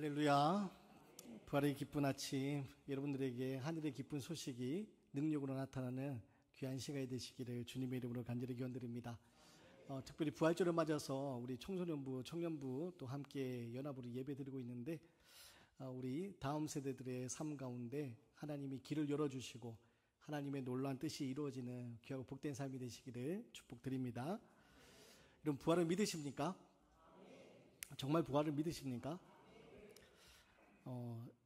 할렐루야. 부활의 기쁜 아침, 여러분들에게 하늘의 기쁜 소식이 능력으로 나타나는 귀한 시간이 되시기를 주님의 이름으로 간절히 기원드립니다. 특별히 부활절을 맞아서 우리 청소년부, 청년부 또 함께 연합으로 예배드리고 있는데, 우리 다음 세대들의 삶 가운데 하나님이 길을 열어주시고 하나님의 놀라운 뜻이 이루어지는 귀하고 복된 삶이 되시기를 축복드립니다. 여러분, 부활을 믿으십니까? 정말 부활을 믿으십니까?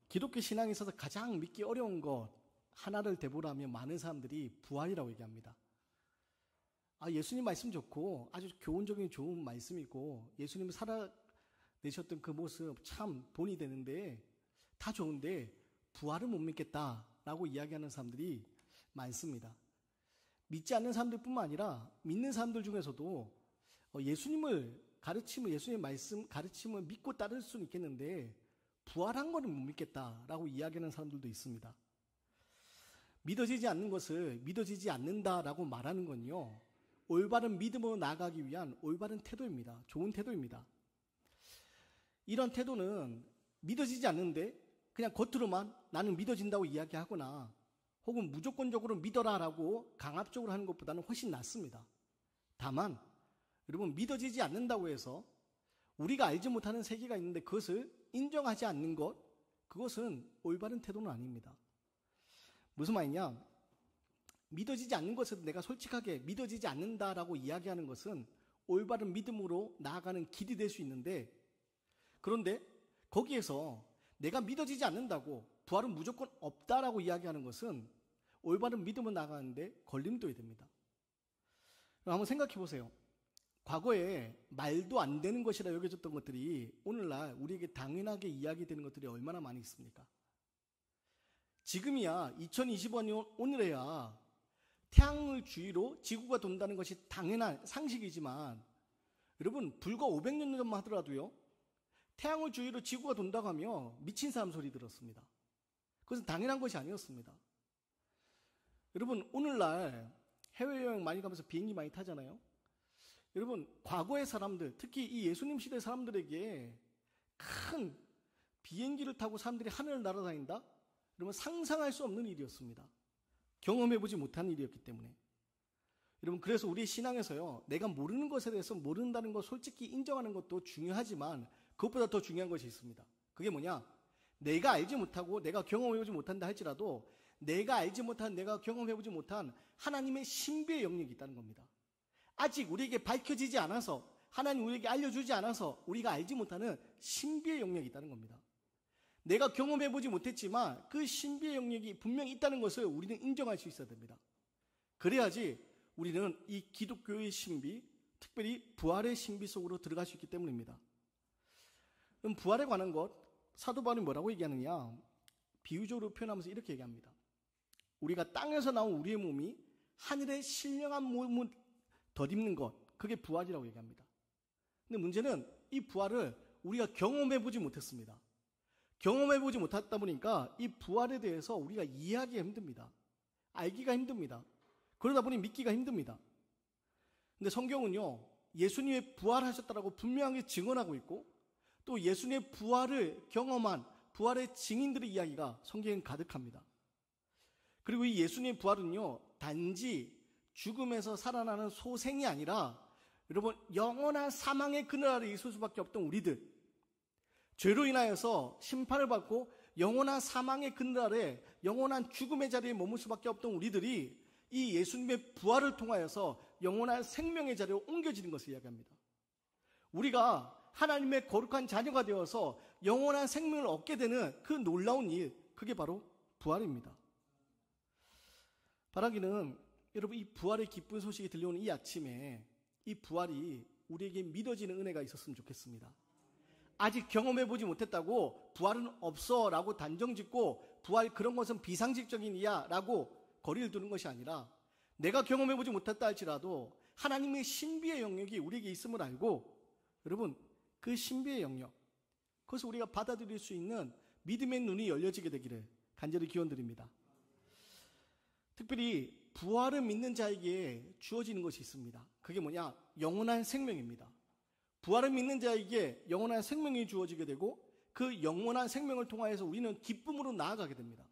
기독교 신앙에 있어서 가장 믿기 어려운 것 하나를 대보라면 많은 사람들이 부활이라고 얘기합니다. 예수님 말씀 좋고 아주 교훈적인 좋은 말씀이고 예수님이 살아내셨던 그 모습 참 본이 되는데 다 좋은데 부활은 못 믿겠다라고 이야기하는 사람들이 많습니다. 믿지 않는 사람들뿐만 아니라 믿는 사람들 중에서도 예수님의 말씀 가르침을 믿고 따를 수는 있겠는데 부활한 거는 못 믿겠다라고 이야기하는 사람들도 있습니다. 믿어지지 않는 것을 믿어지지 않는다라고 말하는 건요, 올바른 믿음으로 나아가기 위한 올바른 태도입니다. 좋은 태도입니다. 이런 태도는 믿어지지 않는데 그냥 겉으로만 나는 믿어진다고 이야기하거나 혹은 무조건적으로 믿어라라고 강압적으로 하는 것보다는 훨씬 낫습니다. 다만 여러분, 믿어지지 않는다고 해서 우리가 알지 못하는 세계가 있는데 그것을 인정하지 않는 것, 그것은 올바른 태도는 아닙니다. 무슨 말이냐? 믿어지지 않는 것을 내가 솔직하게 믿어지지 않는다라고 이야기하는 것은 올바른 믿음으로 나아가는 길이 될 수 있는데, 그런데 거기에서 내가 믿어지지 않는다고 부활은 무조건 없다라고 이야기하는 것은 올바른 믿음으로 나아가는데 걸림돌이 됩니다. 한번 생각해 보세요. 과거에 말도 안 되는 것이라 여겨졌던 것들이 오늘날 우리에게 당연하게 이야기되는 것들이 얼마나 많이 있습니까? 지금이야 2025년 오늘에야 태양을 주위로 지구가 돈다는 것이 당연한 상식이지만, 여러분 불과 500년 전만 하더라도요, 태양을 주위로 지구가 돈다고 하며 미친 사람 소리 들었습니다. 그것은 당연한 것이 아니었습니다. 여러분, 오늘날 해외여행 많이 가면서 비행기 많이 타잖아요. 여러분, 과거의 사람들, 특히 이 예수님 시대 사람들에게 큰 비행기를 타고 사람들이 하늘을 날아다닌다? 여러분, 상상할 수 없는 일이었습니다. 경험해보지 못한 일이었기 때문에. 여러분, 그래서 우리 신앙에서요, 내가 모르는 것에 대해서 모른다는 것 솔직히 인정하는 것도 중요하지만 그것보다 더 중요한 것이 있습니다. 그게 뭐냐? 내가 알지 못하고 내가 경험해보지 못한다 할지라도 내가 알지 못한, 내가 경험해보지 못한 하나님의 신비의 영역이 있다는 겁니다. 아직 우리에게 밝혀지지 않아서, 하나님 우리에게 알려주지 않아서 우리가 알지 못하는 신비의 영역이 있다는 겁니다. 내가 경험해보지 못했지만 그 신비의 영역이 분명히 있다는 것을 우리는 인정할 수 있어야 됩니다. 그래야지 우리는 이 기독교의 신비, 특별히 부활의 신비 속으로 들어갈 수 있기 때문입니다. 그럼 부활에 관한 것, 사도 바울이 뭐라고 얘기하느냐? 비유적으로 표현하면서 이렇게 얘기합니다. 우리가 땅에서 나온 우리의 몸이 하늘의 신령한 몸을 덧입는 것, 그게 부활이라고 얘기합니다. 근데 문제는 이 부활을 우리가 경험해보지 못했습니다. 경험해보지 못했다 보니까 이 부활에 대해서 우리가 이해하기가 힘듭니다. 알기가 힘듭니다. 그러다 보니 믿기가 힘듭니다. 근데 성경은요, 예수님의 부활하셨다라고 분명하게 증언하고 있고, 또 예수님의 부활을 경험한 부활의 증인들의 이야기가 성경에 가득합니다. 그리고 이 예수님의 부활은요, 단지 죽음에서 살아나는 소생이 아니라, 여러분, 영원한 사망의 그늘 아래 있을 수밖에 없던 우리들, 죄로 인하여서 심판을 받고 영원한 사망의 그늘 아래 영원한 죽음의 자리에 머물 수밖에 없던 우리들이 이 예수님의 부활을 통하여서 영원한 생명의 자리로 옮겨지는 것을 이야기합니다. 우리가 하나님의 거룩한 자녀가 되어서 영원한 생명을 얻게 되는 그 놀라운 일, 그게 바로 부활입니다. 바라기는 여러분, 이 부활의 기쁜 소식이 들려오는 이 아침에 이 부활이 우리에게 믿어지는 은혜가 있었으면 좋겠습니다. 아직 경험해보지 못했다고 부활은 없어 라고 단정짓고 부활 그런 것은 비상식적인 이야 라고 거리를 두는 것이 아니라, 내가 경험해보지 못했다 할지라도 하나님의 신비의 영역이 우리에게 있음을 알고, 여러분 그 신비의 영역, 그것을 우리가 받아들일 수 있는 믿음의 눈이 열려지게 되기를 간절히 기원드립니다. 특별히 부활을 믿는 자에게 주어지는 것이 있습니다. 그게 뭐냐? 영원한 생명입니다. 부활을 믿는 자에게 영원한 생명이 주어지게 되고, 그 영원한 생명을 통하여서 우리는 기쁨으로 나아가게 됩니다.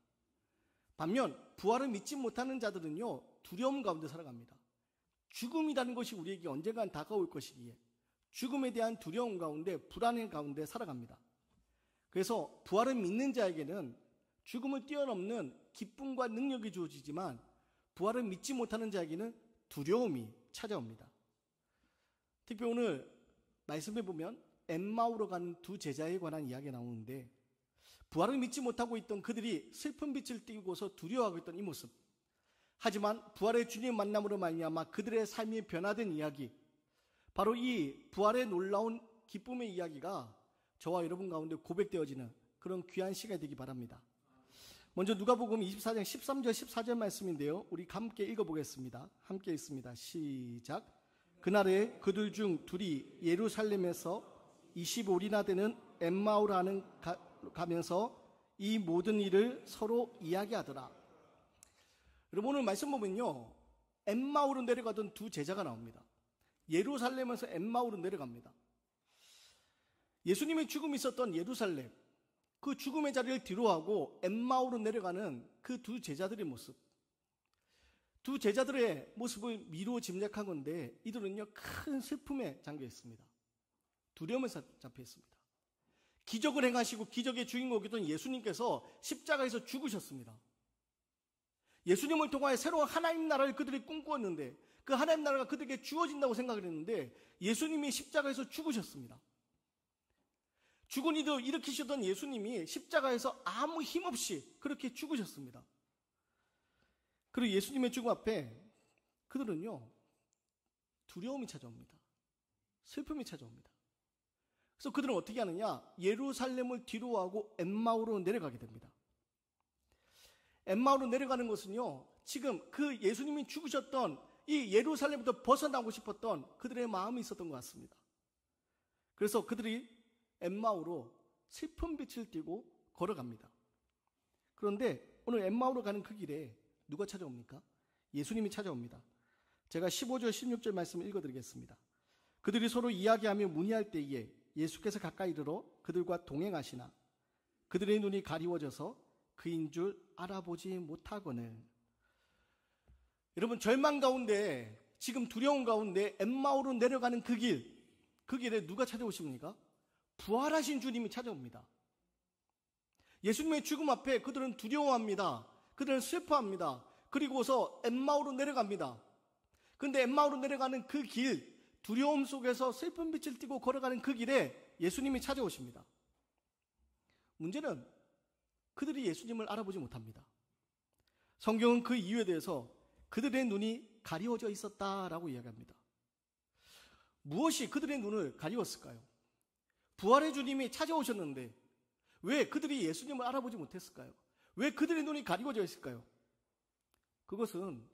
반면 부활을 믿지 못하는 자들은요, 두려움 가운데 살아갑니다. 죽음이라는 것이 우리에게 언젠간 다가올 것이기에 죽음에 대한 두려움 가운데, 불안해 가운데 살아갑니다. 그래서 부활을 믿는 자에게는 죽음을 뛰어넘는 기쁨과 능력이 주어지지만, 부활을 믿지 못하는 자에게는 두려움이 찾아옵니다. 특히 오늘 말씀해 보면 엠마오로 가는 두 제자에 관한 이야기가 나오는데, 부활을 믿지 못하고 있던 그들이 슬픈 빛을 띠고서 두려워하고 있던 이 모습, 하지만 부활의 주님 만남으로 말미암아 그들의 삶이 변화된 이야기, 바로 이 부활의 놀라운 기쁨의 이야기가 저와 여러분 가운데 고백되어지는 그런 귀한 시간이 되기 바랍니다. 먼저 누가복음 24장 13절 14절 말씀인데요, 우리 함께 읽어보겠습니다. 함께 읽습니다. 시작. 그날에 그들 중 둘이 예루살렘에서 25리나 되는 엠마오라는 가면서 이 모든 일을 서로 이야기하더라. 여러분, 오늘 말씀 보면요, 엠마오로 내려가던 두 제자가 나옵니다. 예루살렘에서 엠마오로 내려갑니다. 예수님의 죽음이 있었던 예루살렘, 그 죽음의 자리를 뒤로하고 엠마오로 내려가는 그 두 제자들의 모습, 두 제자들의 모습을 미루어 짐작한 건데, 이들은요 큰 슬픔에 잠겨 있습니다. 두려움에 잡혀 있습니다. 기적을 행하시고 기적의 주인공이던 예수님께서 십자가에서 죽으셨습니다. 예수님을 통하여 새로운 하나님 나라를 그들이 꿈꾸었는데, 그 하나님 나라가 그들에게 주어진다고 생각을 했는데, 예수님이 십자가에서 죽으셨습니다. 죽은 이도 일으키셨던 예수님이 십자가에서 아무 힘없이 그렇게 죽으셨습니다. 그리고 예수님의 죽음 앞에 그들은요, 두려움이 찾아옵니다. 슬픔이 찾아옵니다. 그래서 그들은 어떻게 하느냐, 예루살렘을 뒤로하고 엠마오로 내려가게 됩니다. 엠마오로 내려가는 것은요, 지금 그 예수님이 죽으셨던 이 예루살렘부터 벗어나고 싶었던 그들의 마음이 있었던 것 같습니다. 그래서 그들이 엠마오로 슬픈 빛을 띠고 걸어갑니다. 그런데 오늘 엠마오로 가는 그 길에 누가 찾아옵니까? 예수님이 찾아옵니다. 제가 15절 16절 말씀을 읽어드리겠습니다. 그들이 서로 이야기하며 문의할 때에 예수께서 가까이 들어 그들과 동행하시나 그들의 눈이 가리워져서 그인 줄 알아보지 못하거늘. 여러분, 절망 가운데, 지금 두려움 가운데 엠마오로 내려가는 그 길에 누가 찾아오십니까? 부활하신 주님이 찾아옵니다. 예수님의 죽음 앞에 그들은 두려워합니다. 그들은 슬퍼합니다. 그리고서 엠마오로 내려갑니다. 그런데 엠마오로 내려가는 그 길, 두려움 속에서 슬픈 빛을 띠고 걸어가는 그 길에 예수님이 찾아오십니다. 문제는 그들이 예수님을 알아보지 못합니다. 성경은 그 이유에 대해서 그들의 눈이 가리워져 있었다라고 이야기합니다. 무엇이 그들의 눈을 가리웠을까요? 부활의 주님이 찾아오셨는데 왜 그들이 예수님을 알아보지 못했을까요? 왜 그들의 눈이 가리워져 있을까요? 그것은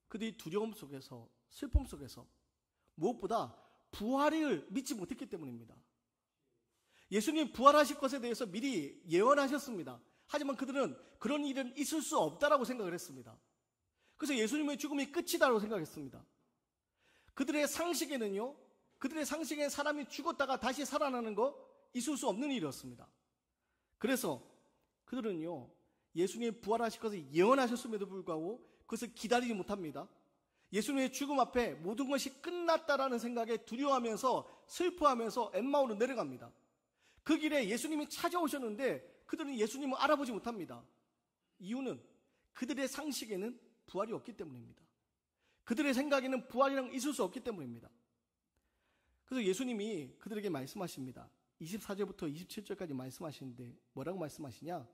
그들이 두려움 속에서, 슬픔 속에서 무엇보다 부활을 믿지 못했기 때문입니다. 예수님 부활하실 것에 대해서 미리 예언하셨습니다. 하지만 그들은 그런 일은 있을 수 없다라고 생각을 했습니다. 그래서 예수님의 죽음이 끝이다라고 생각했습니다. 그들의 상식에는 사람이 죽었다가 다시 살아나는 거 있을 수 없는 일이었습니다. 그래서 그들은요, 예수님이 부활하실 것을 예언하셨음에도 불구하고 그것을 기다리지 못합니다. 예수님의 죽음 앞에 모든 것이 끝났다라는 생각에 두려워하면서 슬퍼하면서 엠마오로 내려갑니다. 그 길에 예수님이 찾아오셨는데 그들은 예수님을 알아보지 못합니다. 이유는 그들의 상식에는 부활이 없기 때문입니다. 그들의 생각에는 부활이랑 있을 수 없기 때문입니다. 그래서 예수님이 그들에게 말씀하십니다. 24절부터 27절까지 말씀하시는데 뭐라고 말씀하시냐?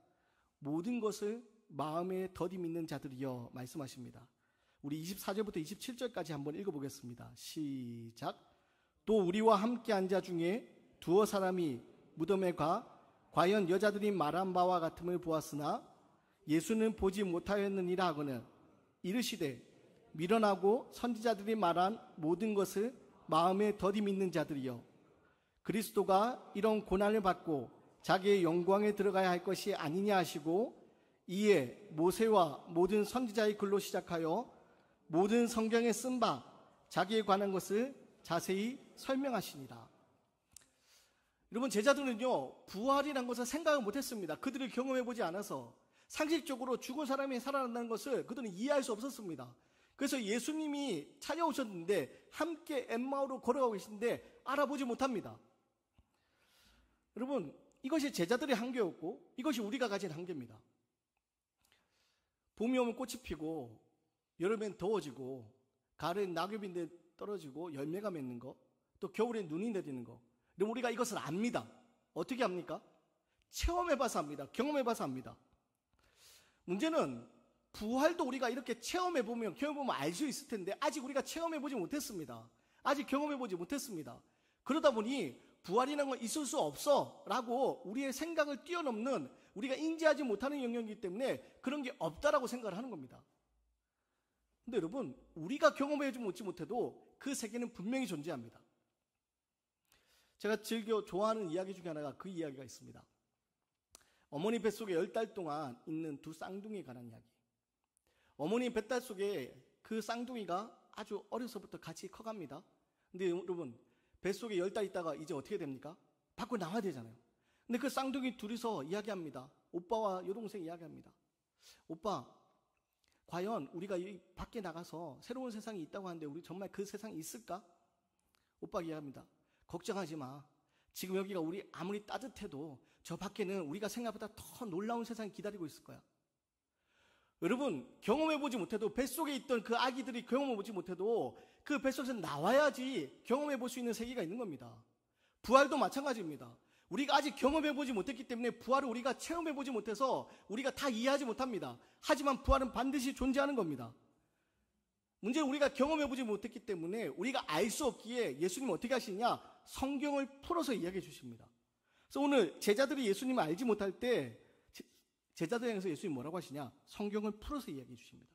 모든 것을 마음에 더디 믿는 자들이여 말씀하십니다. 우리 24절부터 27절까지 한번 읽어보겠습니다. 시작. 또 우리와 함께 한 자 중에 두어 사람이 무덤에 가 과연 여자들이 말한 바와 같음을 보았으나 예수는 보지 못하였느니라 하거늘 이르시되 미련하고 선지자들이 말한 모든 것을 마음에 더디 믿는 자들이여 그리스도가 이런 고난을 받고 자기의 영광에 들어가야 할 것이 아니냐 하시고 이에 모세와 모든 선지자의 글로 시작하여 모든 성경에 쓴 바 자기에 관한 것을 자세히 설명하시니라. 여러분, 제자들은요, 부활이란 것을 생각을 못했습니다. 그들이 경험해보지 않아서. 상식적으로 죽은 사람이 살아난다는 것을 그들은 이해할 수 없었습니다. 그래서 예수님이 찾아오셨는데 함께 엠마오로 걸어가고 계신데 알아보지 못합니다. 여러분, 이것이 제자들의 한계였고 이것이 우리가 가진 한계입니다. 봄이 오면 꽃이 피고 여름엔 더워지고 가을엔 낙엽이 떨어지고 열매가 맺는 거, 또 겨울엔 눈이 내리는 거. 그럼 우리가 이것을 압니다. 어떻게 합니까? 체험해봐서 합니다. 경험해봐서 합니다. 문제는 부활도 우리가 이렇게 경험해보면 알 수 있을 텐데 아직 우리가 체험해보지 못했습니다. 아직 경험해보지 못했습니다. 그러다 보니 부활이라는 건 있을 수 없어 라고 우리의 생각을 뛰어넘는, 우리가 인지하지 못하는 영역이기 때문에 그런 게 없다라고 생각을 하는 겁니다. 근데 여러분, 우리가 경험해보지 못해도 그 세계는 분명히 존재합니다. 제가 즐겨 좋아하는 이야기 중에 하나가 그 이야기가 있습니다. 어머니 뱃속에 10달 동안 있는 두 쌍둥이에 관한 이야기. 어머니 뱃달 속에 그 쌍둥이가 아주 어려서부터 같이 커갑니다. 근데 여러분, 뱃속에 10달 있다가 이제 어떻게 됩니까? 밖으로 나와야 되잖아요. 근데 그 쌍둥이 둘이서 이야기합니다. 오빠와 여동생 이야기합니다. 오빠, 과연 우리가 이 밖에 나가서 새로운 세상이 있다고 하는데 우리 정말 그 세상이 있을까? 오빠가 이야기합니다. 걱정하지 마. 지금 여기가 우리 아무리 따뜻해도 저 밖에는 우리가 생각보다 더 놀라운 세상이 기다리고 있을 거야. 여러분, 경험해보지 못해도, 뱃속에 있던 그 아기들이 경험해보지 못해도 그 뱃속에서 나와야지 경험해볼 수 있는 세계가 있는 겁니다. 부활도 마찬가지입니다. 우리가 아직 경험해보지 못했기 때문에 부활을 우리가 체험해보지 못해서 우리가 다 이해하지 못합니다. 하지만 부활은 반드시 존재하는 겁니다. 문제는 우리가 경험해보지 못했기 때문에 우리가 알 수 없기에 예수님은 어떻게 하시냐? 성경을 풀어서 이야기해 주십니다. 그래서 오늘 제자들이 예수님을 알지 못할 때 제자들 향해서 예수님이 뭐라고 하시냐? 성경을 풀어서 이야기해 주십니다.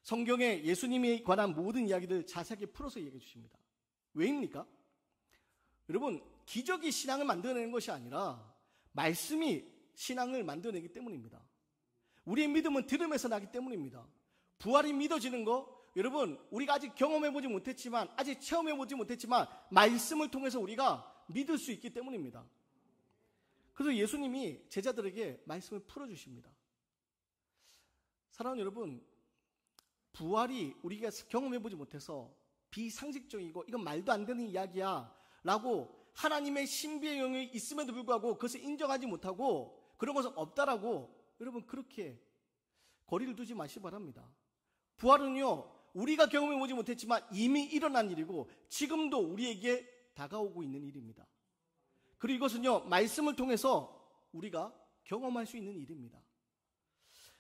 성경에 예수님에 관한 모든 이야기들 자세하게 풀어서 이야기해 주십니다. 왜입니까? 여러분, 기적이 신앙을 만들어내는 것이 아니라 말씀이 신앙을 만들어내기 때문입니다. 우리의 믿음은 들음에서 나기 때문입니다. 부활이 믿어지는 거, 여러분, 우리가 아직 경험해보지 못했지만, 아직 체험해보지 못했지만 말씀을 통해서 우리가 믿을 수 있기 때문입니다. 그래서 예수님이 제자들에게 말씀을 풀어주십니다. 사랑하는 여러분, 부활이 우리가 경험해보지 못해서 비상식적이고 이건 말도 안 되는 이야기야 라고 하나님의 신비의 영역이 있음에도 불구하고 그것을 인정하지 못하고 그런 것은 없다라고 여러분 그렇게 거리를 두지 마시기 바랍니다. 부활은요, 우리가 경험해보지 못했지만 이미 일어난 일이고 지금도 우리에게 다가오고 있는 일입니다. 그리고 이것은요, 말씀을 통해서 우리가 경험할 수 있는 일입니다.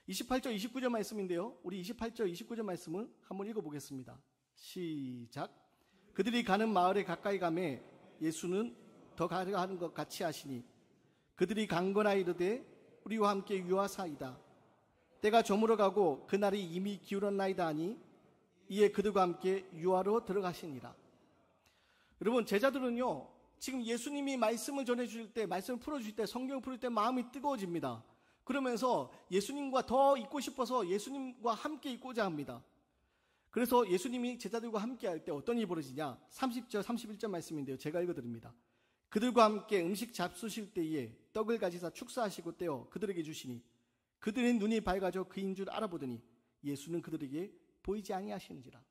28절 29절 말씀인데요, 우리 28절 29절 말씀을 한번 읽어보겠습니다. 시작. 그들이 가는 마을에 가까이 가매 예수는 더 가는 것 같이 하시니 그들이 강건하여 이르되 우리와 함께 유하사이다. 때가 저물어가고 그날이 이미 기울었나이다 하니 이에 그들과 함께 유하로 들어가시니라. 여러분, 제자들은요, 지금 예수님이 말씀을 전해주실 때, 말씀을 풀어주실 때, 성경을 풀을 때 마음이 뜨거워집니다. 그러면서 예수님과 더 있고 싶어서 예수님과 함께 있고자 합니다. 그래서 예수님이 제자들과 함께 할 때 어떤 일이 벌어지냐? 30절 31절 말씀인데요, 제가 읽어드립니다. 그들과 함께 음식 잡수실 때에 떡을 가지사 축사하시고 떼어 그들에게 주시니 그들의 눈이 밝아져 그인 줄 알아보더니 예수는 그들에게 보이지 아니하시는지라.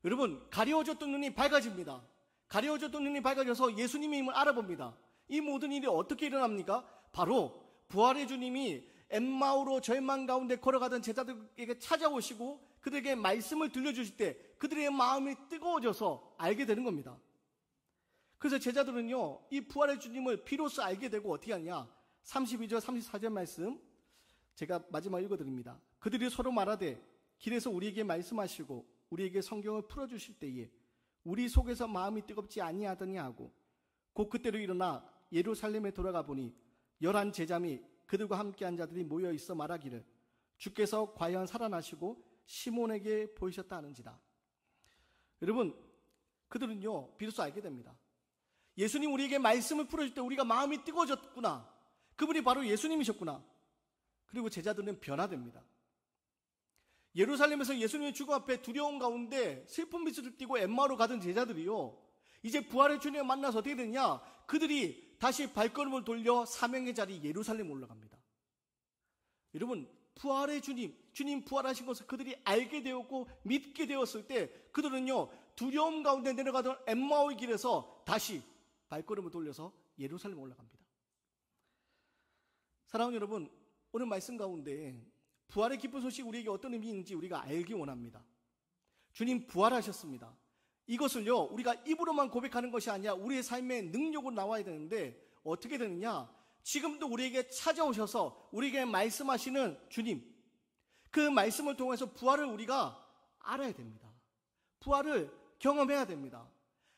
여러분, 가려워졌던 눈이 밝아집니다. 가려워졌던 눈이 밝아져서 예수님의 힘을 알아봅니다. 이 모든 일이 어떻게 일어납니까? 바로 부활의 주님이 엠마오로 절망 가운데 걸어가던 제자들에게 찾아오시고 그들에게 말씀을 들려주실 때 그들의 마음이 뜨거워져서 알게 되는 겁니다. 그래서 제자들은요, 이 부활의 주님을 비로소 알게 되고 어떻게 하냐? 32절 34절 말씀 제가 마지막 읽어드립니다. 그들이 서로 말하되 길에서 우리에게 말씀하시고 우리에게 성경을 풀어주실 때에 우리 속에서 마음이 뜨겁지 아니하더니 하고 곧 그때로 일어나 예루살렘에 돌아가 보니 11 제자 및 그들과 함께한 자들이 모여있어 말하기를 주께서 과연 살아나시고 시몬에게 보이셨다 하는지라. 여러분, 그들은요, 비로소 알게 됩니다. 예수님 우리에게 말씀을 풀어줄 때 우리가 마음이 뜨거워졌구나. 그분이 바로 예수님이셨구나. 그리고 제자들은 변화됩니다. 예루살렘에서 예수님의 죽음 앞에 두려움 가운데 슬픈 미소를 띠고 엠마오로 가던 제자들이요, 이제 부활의 주님을 만나서 어떻게 되느냐? 그들이 다시 발걸음을 돌려 사명의 자리 예루살렘 올라갑니다. 여러분, 부활의 주님 부활하신 것을 그들이 알게 되었고 믿게 되었을 때 그들은요, 두려움 가운데 내려가던 엠마오의 길에서 다시 발걸음을 돌려서 예루살렘 올라갑니다. 사랑하는 여러분, 오늘 말씀 가운데 부활의 기쁜 소식 우리에게 어떤 의미인지 우리가 알기 원합니다. 주님 부활하셨습니다. 이것을요, 우리가 입으로만 고백하는 것이 아니라 우리의 삶의 능력으로 나와야 되는데 어떻게 되느냐? 지금도 우리에게 찾아오셔서 우리에게 말씀하시는 주님, 그 말씀을 통해서 부활을 우리가 알아야 됩니다. 부활을 경험해야 됩니다.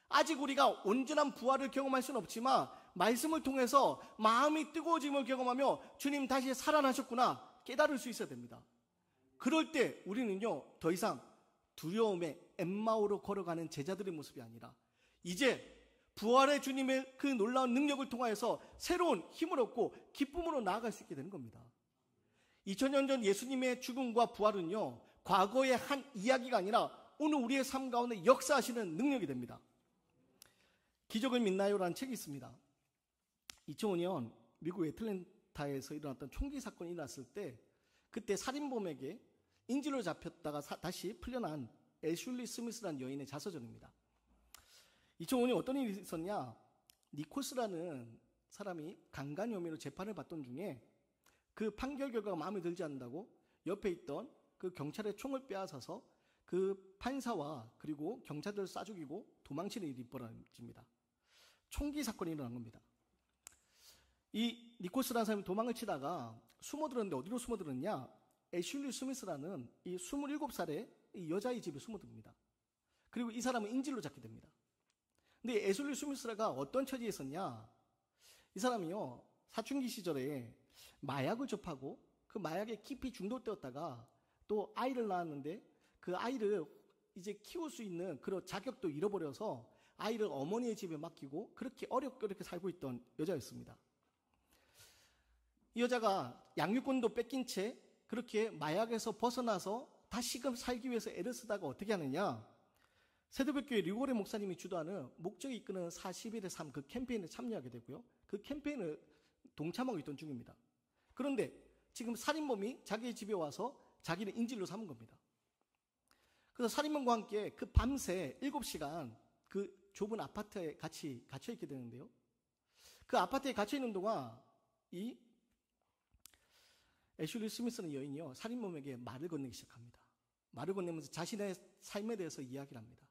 아직 우리가 온전한 부활을 경험할 수는 없지만 말씀을 통해서 마음이 뜨거워짐을 경험하며 주님 다시 살아나셨구나 깨달을 수 있어야 됩니다. 그럴 때 우리는요, 더 이상 두려움의 엠마오로 걸어가는 제자들의 모습이 아니라 이제 부활의 주님의 그 놀라운 능력을 통하여서 새로운 힘을 얻고 기쁨으로 나아갈 수 있게 되는 겁니다. 2000년 전 예수님의 죽음과 부활은요, 과거의 한 이야기가 아니라 오늘 우리의 삶 가운데 역사하시는 능력이 됩니다. 기적을 믿나요라는 책이 있습니다. 2005년 미국 애틀랜타에서 일어났던 총기 사건이 일어났을 때 그때 살인범에게 인질로 잡혔다가 다시 풀려난 애슐리 스미스라는 여인의 자서전입니다. 2005년 어떤 일이 있었냐? 니콜스라는 사람이 강간 혐의로 재판을 받던 중에 그 판결 결과가 마음에 들지 않는다고 옆에 있던 그 경찰의 총을 빼앗아서 그 판사와 그리고 경찰들을 쏴 죽이고 도망치는 일이 벌어집니다. 총기 사건이 일어난 겁니다. 이 니콜스라는 사람이 도망을 치다가 숨어들었는데 어디로 숨어들었냐? 애슐리 스미스라는 이 27살의 이 여자의 집에 숨어듭니다. 그리고 이 사람은 인질로 잡게 됩니다. 근데 애슐리 스미스가 어떤 처지에 있었냐? 이 사람이요, 사춘기 시절에 마약을 접하고 그 마약에 깊이 중독되었다가 또 아이를 낳았는데 그 아이를 이제 키울 수 있는 그런 자격도 잃어버려서 아이를 어머니의 집에 맡기고 그렇게 어렵게 살고 있던 여자였습니다. 이 여자가 양육권도 뺏긴 채 그렇게 마약에서 벗어나서 다시금 살기 위해서 애를 쓰다가 어떻게 하느냐? 세대백교회 류고래 목사님이 주도하는 목적이 이끄는 40일의 삶 그 캠페인에 참여하게 되고요. 그 캠페인을 동참하고 있던 중입니다. 그런데 지금 살인범이 자기의 집에 와서 자기를 인질로 삼은 겁니다. 그래서 살인범과 함께 그 밤새 7시간 그 좁은 아파트에 같이 갇혀있게 되는데요. 그 아파트에 갇혀있는 동안 이 애슐리 스미스는 여인이요, 살인범에게 말을 건네기 시작합니다. 말을 건네면서 자신의 삶에 대해서 이야기를 합니다.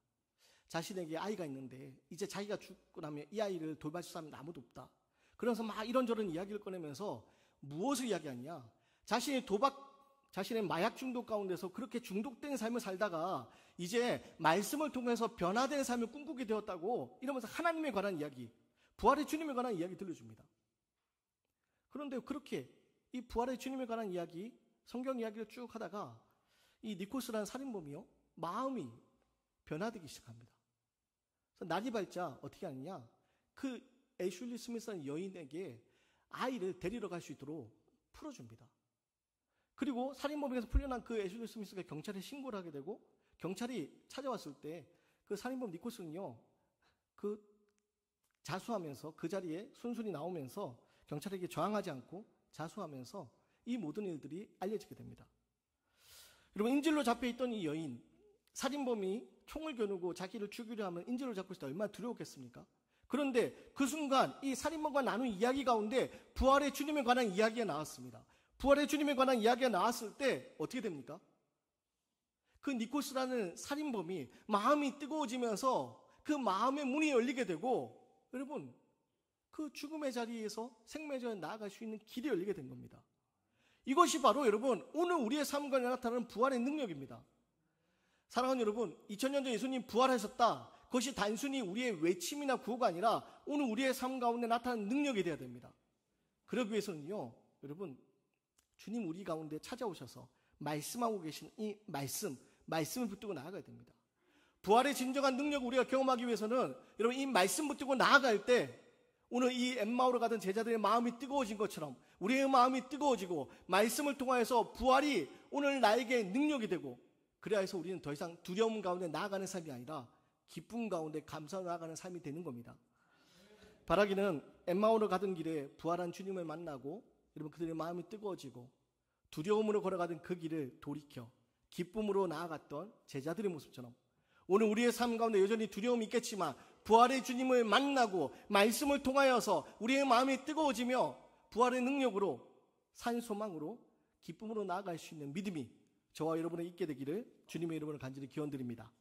자신에게 아이가 있는데 이제 자기가 죽고 나면 이 아이를 돌봐줄 사람은 아무도 없다. 그러면서 막 이런저런 이야기를 꺼내면서 무엇을 이야기하냐? 자신의 마약 중독 가운데서 그렇게 중독된 삶을 살다가 이제 말씀을 통해서 변화된 삶을 꿈꾸게 되었다고 이러면서 하나님에 관한 이야기, 부활의 주님에 관한 이야기 들려줍니다. 그런데 그렇게 이 부활의 주님에 관한 이야기, 성경 이야기를 쭉 하다가 이 니콜스라는 살인범이요, 마음이 변화되기 시작합니다. 그래서 날이 밝자 어떻게 하느냐? 그 애슐리 스미스라는 여인에게 아이를 데리러 갈 수 있도록 풀어줍니다. 그리고 살인범에게서 풀려난 그 애슐리 스미스가 경찰에 신고를 하게 되고 경찰이 찾아왔을 때 그 살인범 니콜스는요, 그 자수하면서 그 자리에 순순히 나오면서 경찰에게 저항하지 않고 자수하면서 이 모든 일들이 알려지게 됩니다. 여러분, 인질로 잡혀있던 이 여인, 살인범이 총을 겨누고 자기를 죽이려 하면 인질로 잡고 있을 때 얼마나 두려웠겠습니까? 그런데 그 순간 이 살인범과 나눈 이야기 가운데 부활의 주님에 관한 이야기가 나왔습니다. 부활의 주님에 관한 이야기가 나왔을 때 어떻게 됩니까? 그 니콜스라는 살인범이 마음이 뜨거워지면서 그 마음의 문이 열리게 되고, 여러분, 그 죽음의 자리에서 생명의 자리에 나아갈 수 있는 길이 열리게 된 겁니다. 이것이 바로 여러분, 오늘 우리의 삶 가운데 나타나는 부활의 능력입니다. 사랑하는 여러분, 2000년 전 예수님 부활하셨다. 그것이 단순히 우리의 외침이나 구호가 아니라 오늘 우리의 삶 가운데 나타나는 능력이 되어야 됩니다. 그러기 위해서는요, 여러분, 주님 우리 가운데 찾아오셔서 말씀하고 계신 이 말씀을 붙들고 나아가야 됩니다. 부활의 진정한 능력을 우리가 경험하기 위해서는 여러분, 이 말씀 붙들고 나아갈 때 오늘 이 엠마오로 가던 제자들의 마음이 뜨거워진 것처럼 우리의 마음이 뜨거워지고 말씀을 통하여서 부활이 오늘 나에게 능력이 되고, 그래야 해서 우리는 더 이상 두려움 가운데 나아가는 삶이 아니라 기쁨 가운데 감사로 나아가는 삶이 되는 겁니다. 바라기는 엠마오로 가던 길에 부활한 주님을 만나고 여러분 그들의 마음이 뜨거워지고 두려움으로 걸어가던 그 길을 돌이켜 기쁨으로 나아갔던 제자들의 모습처럼 오늘 우리의 삶 가운데 여전히 두려움이 있겠지만 부활의 주님을 만나고 말씀을 통하여서 우리의 마음이 뜨거워지며 부활의 능력으로 산 소망으로 기쁨으로 나아갈 수 있는 믿음이 저와 여러분의 있게 되기를 주님의 이름으로 간절히 기원드립니다.